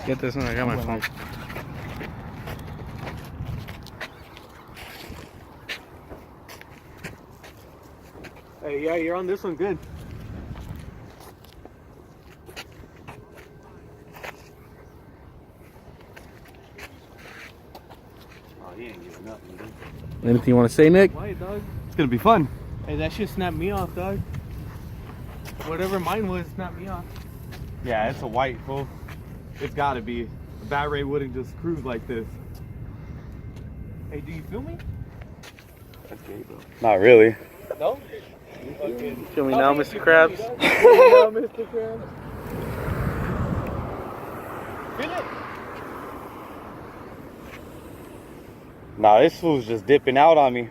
Get this one. I got my phone. Hey, yeah, you're on this one good. Oh, he ain't giving up, man. Anything you want to say, Nick? Why, dog? It's gonna be fun. Hey, that shit snapped me off, dog. Whatever mine was snapped me off. Yeah, it's a white, fool. It's gotta be. A Bat Ray wouldn't just cruise like this. Hey, do you feel me? That's gay, bro. Not really. No? Feel me now, Mr. Krabs? Yeah, Mr. Krabs. Feel it? Nah, this fool's just dipping out on me.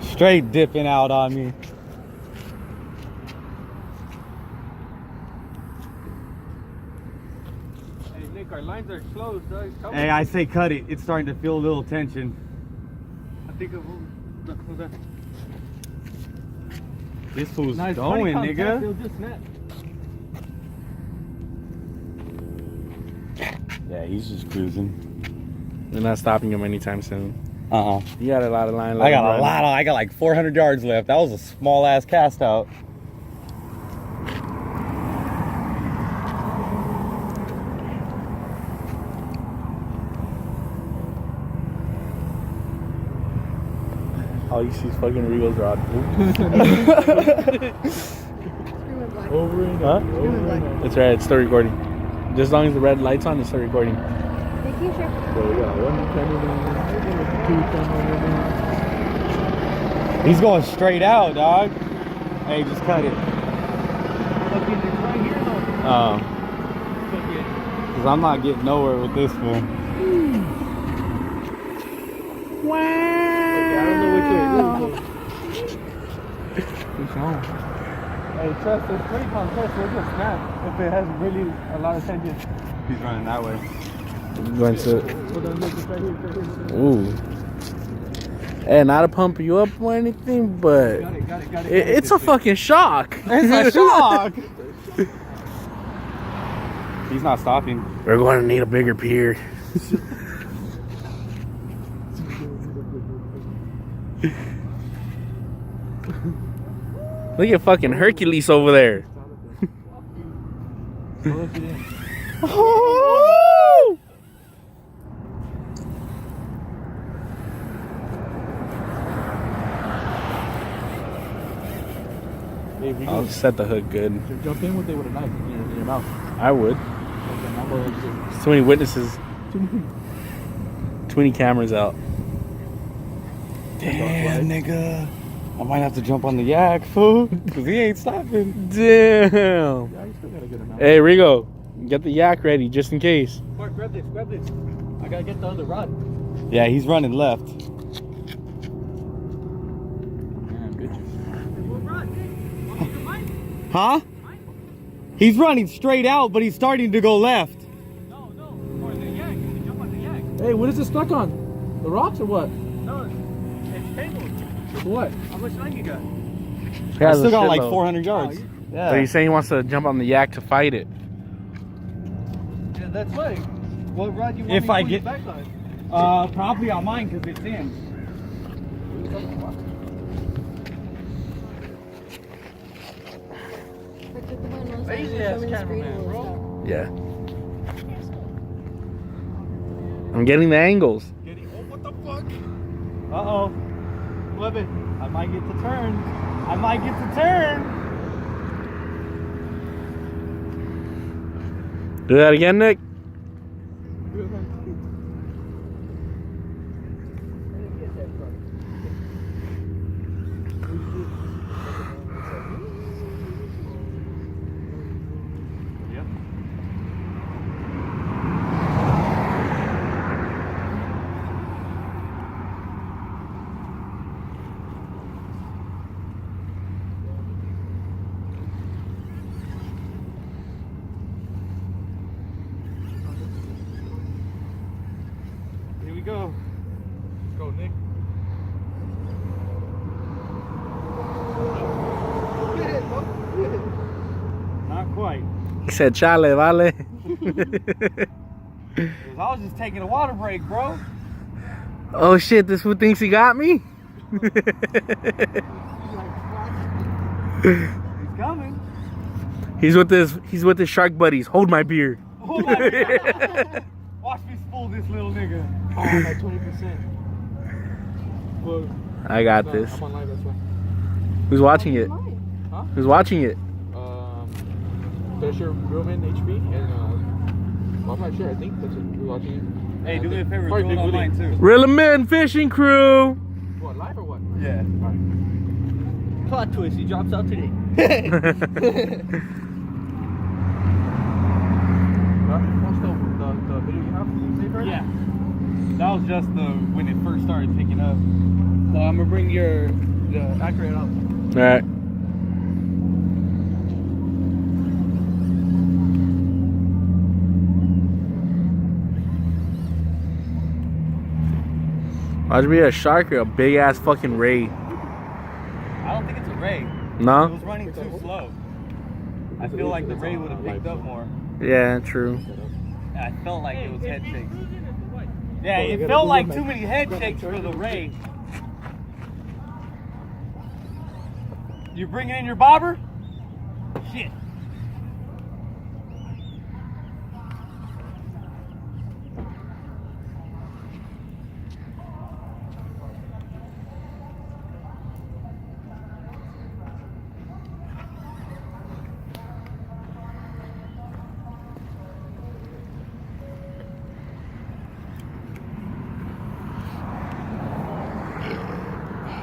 Straight dipping out on me. Hey, Nick, our lines are closed, dog. Hey, I say cut it. It's starting to feel a little tension. I think of who's that? This fool's Nice going, contact, nigga. they'll just snap. Yeah, he's just cruising. We're not stopping him anytime soon. You got a lot of line. I got like 400 yards left. That was a small ass cast out. All you see is fucking Rigo's rod. Over and Huh? That's right, it's still recording. Just as long as the red light's on, it's still recording. Making sure. So we got one camera, two camera. He's going straight out, dog. Hey, just cut it. Fucking, it's right here, though. Oh. Fucking. Because I'm not getting nowhere with this one. Okay, I don't know which way it is, though. Hey, trust, it's pretty compressed. We'll just snap if it has really a lot of tension. He's running that way. Going to. Hold on, look, it's right here, it's right here. Ooh. Hey, not to pump you up or anything, but Got it. it's a fucking shock. It's a shock. He's not stopping. We're going to need a bigger pier. Look at fucking Hercules over there. Hey, we I'll set the hook good. jump in with it with a knife in your mouth. I would. So many witnesses. Too many cameras out. Damn, nigga. I might have to jump on the yak, fool. Because he ain't stopping. Damn. Yeah, you still got a good amount. Hey, Rigo, get the yak ready just in case. Mark, grab this. I gotta get the other rod. Yeah, he's running left. Huh? He's running straight out, but he's starting to go left. No. Or the yak. You can jump on the yak. Hey, what is it stuck on? The rocks or what? No, it's tangled. What? How much line you got? I still got like 400 yards. So he's saying he wants to jump on the yak to fight it. Yeah, that's right. What rod you want If me to I put get- your back on? Probably on mine because it's in. Crazy ass cameraman, bro. Yeah. I'm getting the angles. What the fuck? Uh-oh. Flip it. I might get to turn. Do that again, Nick. Here we go. Let's go, Nick. Not quite. He said, chale, vale. I was just taking a water break, bro. Oh shit, this fool thinks he got me? He's coming. He's with his shark buddies. Hold my beer. Oh my God. Watch me spool this little nigga. Oh, I'm at 20%. Well, I got this. I'm on live, that's why. Who's watching it? Huh? Who's watching it? Fisher, Roman, HP, and well, I'm not sure. I think that's it. We're watching it. Hey, do me a favor, Probably do it Big on Willie. mine too. Reel 'em in fishing crew. What, live or what? Yeah. Plot twist, he drops out today. Watch the video you have. Save right? Yeah. That was just when it first started picking up. So I'm gonna bring the accurate out. All right. Watch me a shark or a big ass fucking ray. I don't think it's a ray. It No? was running too slow. I feel like the ray would have picked up more. Yeah, true. I felt like it was head shakes. Yeah, it felt like too many head shakes for the ray. You bringing in your bobber? Shit.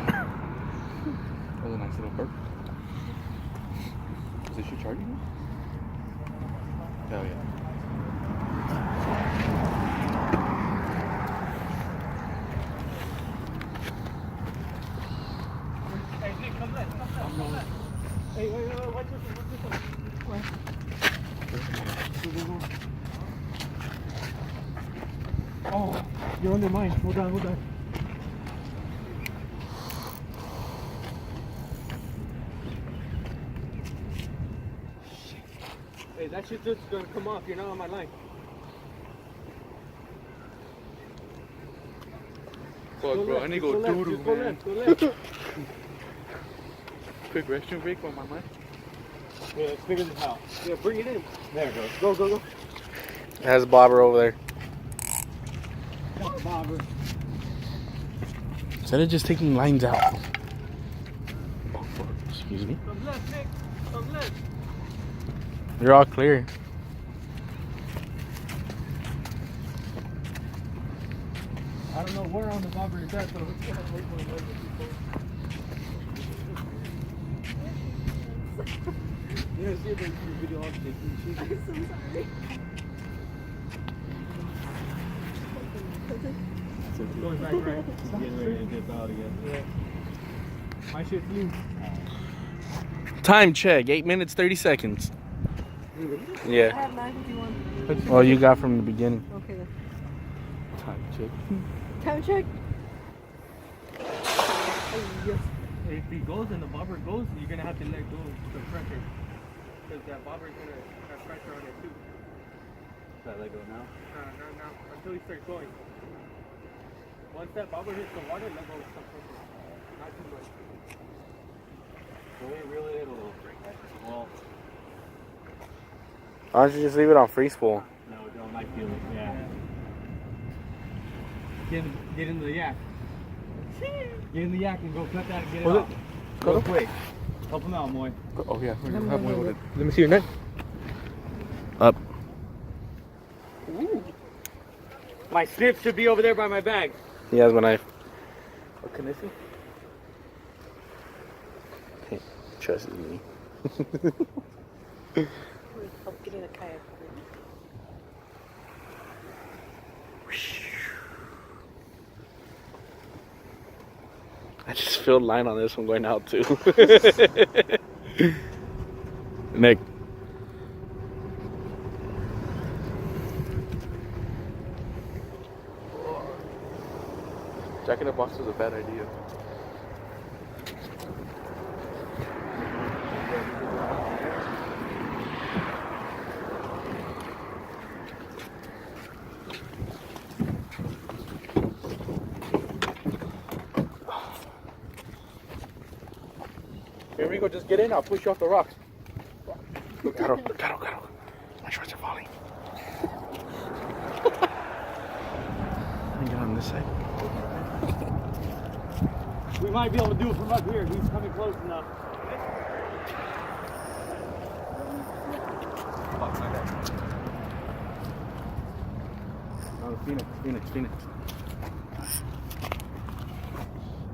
That was a nice little perk. Is this your charging? Hell yeah. Hey, Nick, come left. Hey, wait, watch this one. Oh, you're under mine. Hold on. Hey, that shit's just gonna come off. You're not on my line. Fuck, bro. I need to go left, doo-doo, just go man. left, go left. Quick restroom break on my mind. Yeah, let's figure this out. Yeah, bring it in. There it goes. Go. It has a bobber over there. Bobber. Instead of just taking lines out. Oh, fuck. Excuse me. Come left, Nick. Come left. You're all clear. I don't know where on the bobber is at, so let's go and wait for the laser. You know, see if they see the video on the sheet. I'm so sorry. Going back right. Getting ready to dip out again. Yeah. My shit's loose. Time check. 8 minutes, 30 seconds. I Yeah. have 9:51. Well, you got from the beginning. Okay then. Time check. Time check. Oh, yes. If he goes and the bobber goes, you're gonna have to let go of the pressure. Because that bobber is gonna have pressure on it too. Should I let go now? No. Until he starts going. Once that bobber hits the water, let go of some pressure. Not too much. Can we reel it in a little? Well, Why don't you just leave it on free spool? no, we don't like feeling. Yeah. Get in the yak. Get in the yak and go cut that and get it Was it- off. Real quick. Help him out, Moy. Oh, yeah. Let me Let me see your neck. Up. My snip should be over there by my bag. He has my knife. Oh, can I see? He trusts me. Help get in a kayak. I just filled line on this one going out too. Nick. Jack in the Box was a bad idea. Here we go. Just get in. I'll push you off the rocks. Look, Caro. My shorts are falling. Let me get on this side. We might be able to do it from up here. He's coming close enough. Oh, Phoenix.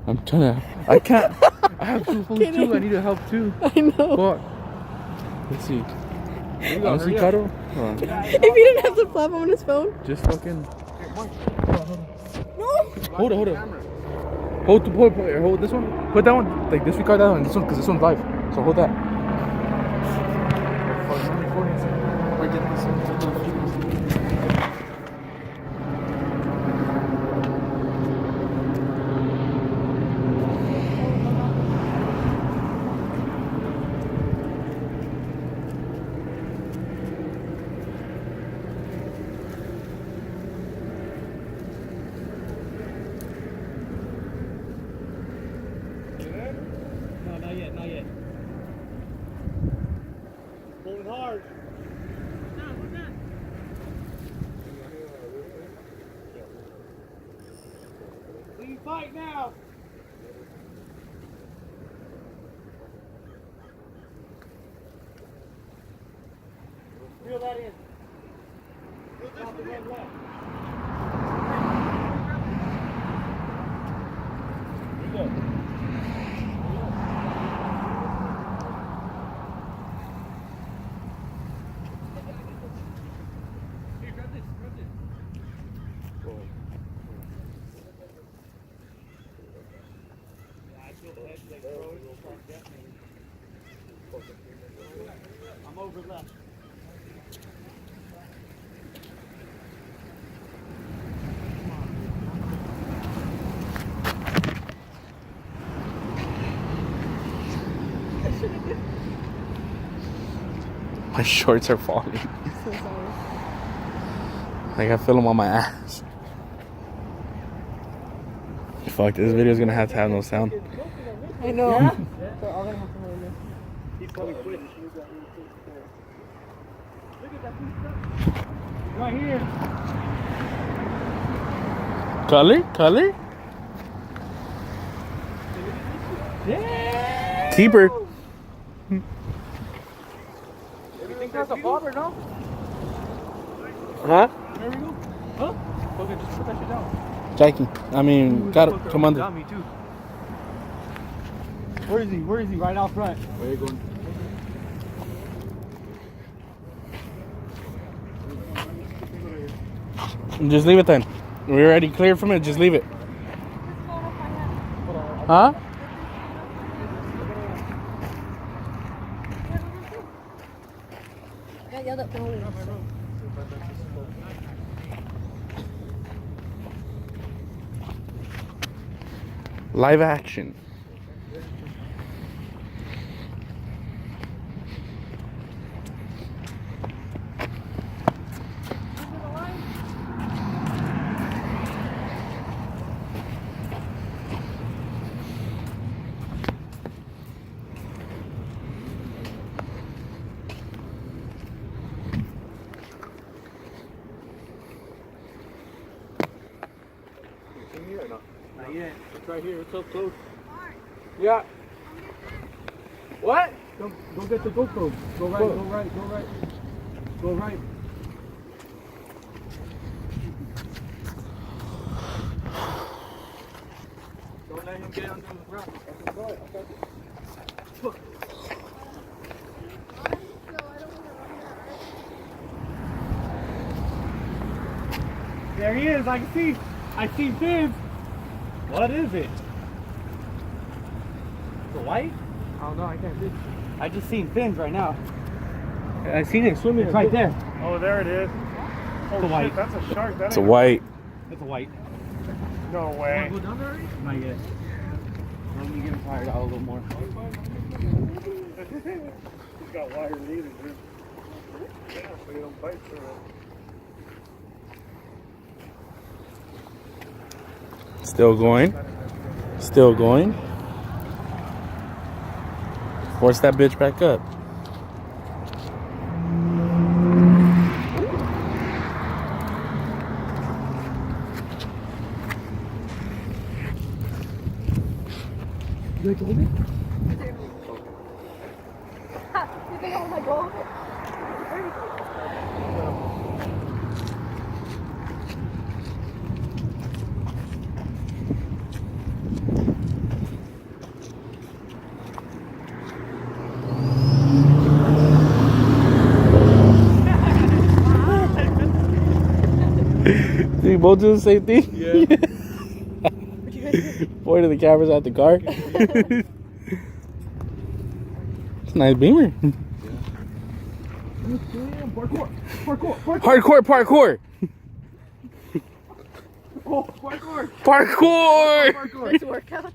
I'm trying to. I can't. I have two phones too. I need your help too. I know. Fuck. Let's see. Honestly, Caro. Hold on. If he didn't have the flap on his phone. Just fucking. No. Hold it. Hold this one. Put that one. Like disregard that one. This one, because this one's live. So hold that. No, not yet. Pulling hard. What's that? Clean fight now. Reel that in. Stop the red left. Here we go. I'm over left. My shorts are falling. So sorry. Like I feel them on my ass. Fuck, this video's gonna have no sound. I know. Yeah? They're all gonna have to learn this. He's probably quitting. Look at that piece of stuff. Right here. Color? Yeah. Keeper. Everything has a bobber, no? Huh? There we go. Huh? Okay, just put that shit down. Jackie. I mean, got it. Come under. Got me too. Where is he? Right out front. Where are you going? Just leave it then. We're already cleared from it. Just leave it. Huh? I got yelled at for holding. Live action. Not yet. It's right here. It's so close. Yeah. What? Go get the GoPro. Go right. Go right. Don't let him get under the ground. There he is. I see fins. What is it? The white? I don't know. I can't see. I just seen fins right now. I seen it swimming. It's right there. Oh, there it is. Oh, It's a white. shit, that's a shark. That It's a ain't- white. It's a white. No way. Go down there already? Not yet. Let me get him fired out a little more. He's got wire leaders, dude. Yeah, so you don't bite through it. Still going. Still going. Force that bitch back up. You think I want to go over? Did you both do the same thing? Yeah. Point of the cameras at the car. It's a nice Beamer. Hardcore parkour. Oh, parkour. Parkour. Let's work out.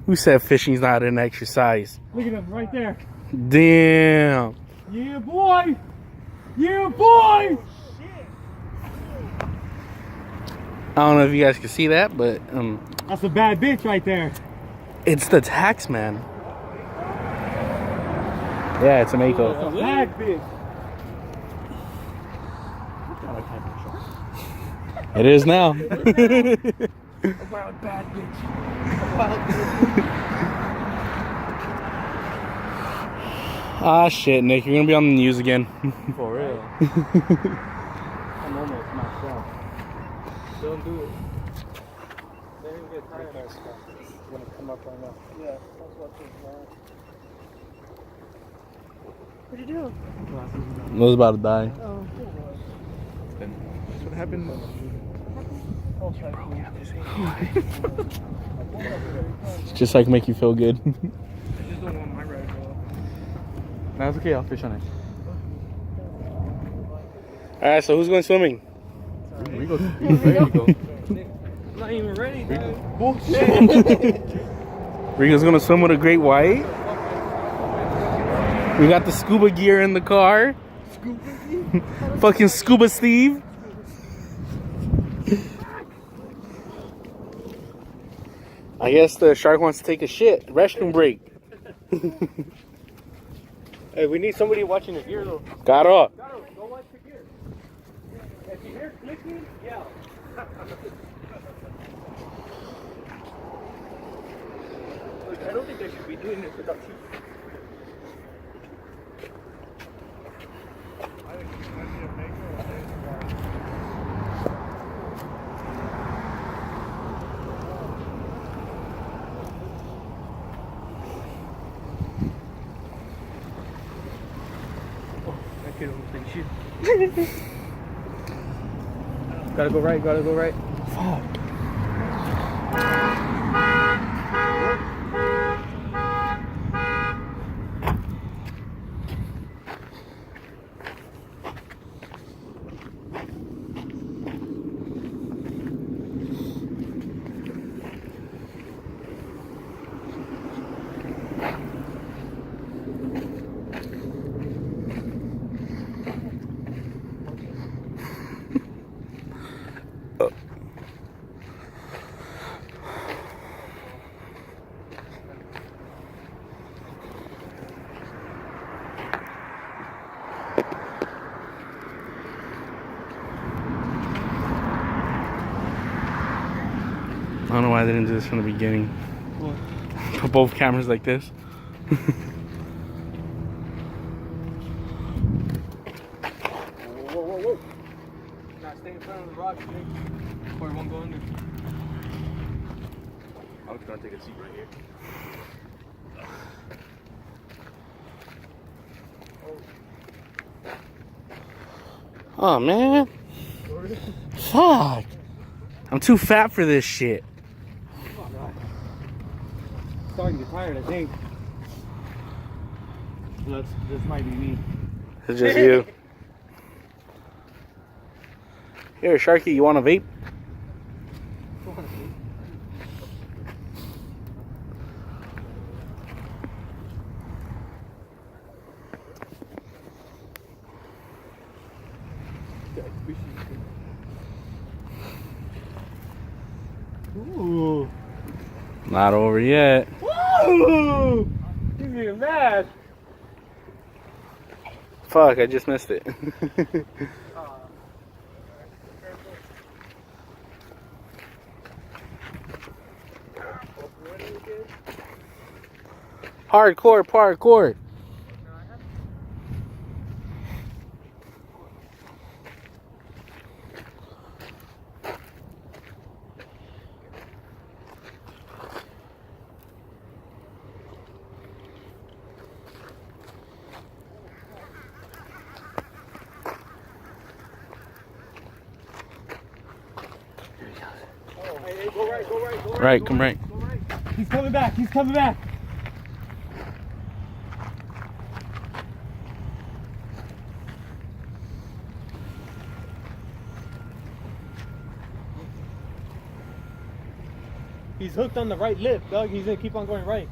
Who said fishing's not an exercise? Look at him right there. Damn. Yeah, boy. Yeah, boy. I don't know if you guys can see that, but That's a bad bitch right there. it's the tax man. Yeah, it's a Mako. That's a bad bitch. It is now. A wild bad bitch. A wild bitch. Ah, shit, Nick, you're gonna be on the news again. For real. I'm almost knocked out. Don't do it. They didn't get tired. It's gonna come up right now. Yeah, that's what it's What'd you do? I was about to die. Oh. That's what happened. Just like make you feel good. I just don't want my ride to go up. No, it's okay. I'll fish on it. Alright, so who's going swimming? Rigo's ready to go. I'm not even ready, dude. Bullshit. Rigo's gonna swim with a great white. We got the scuba gear in the car. Fucking Scuba Steve. I guess the shark wants to take a shit. Restroom break. Hey, we need somebody watching the gear though. Got up. Go watch the gear. If you hear clicking, yell. Look, I don't think they should be doing this without you. That kid don't think shit. Gotta go right, gotta go right. I don't know why they didn't do this from the beginning. Put both cameras like this. Whoa, whoa, whoa. Now stay in front of the rock, Jake. Before it won't go under. I'm just gonna take a seat right here. Oh man. Fuck. I'm too fat for this shit. Starting to get tired, I think. This might be me. It's just you. Here, Sharky, you want a vape? Ooh. Not over yet. Oh! He's getting mad. Fuck, I just missed it. Hardcore parkour. Hey, go right, go right, go right. Right, come right. Go right. He's coming back, he's coming back. He's hooked on the right lip, Doug. He's gonna keep on going right.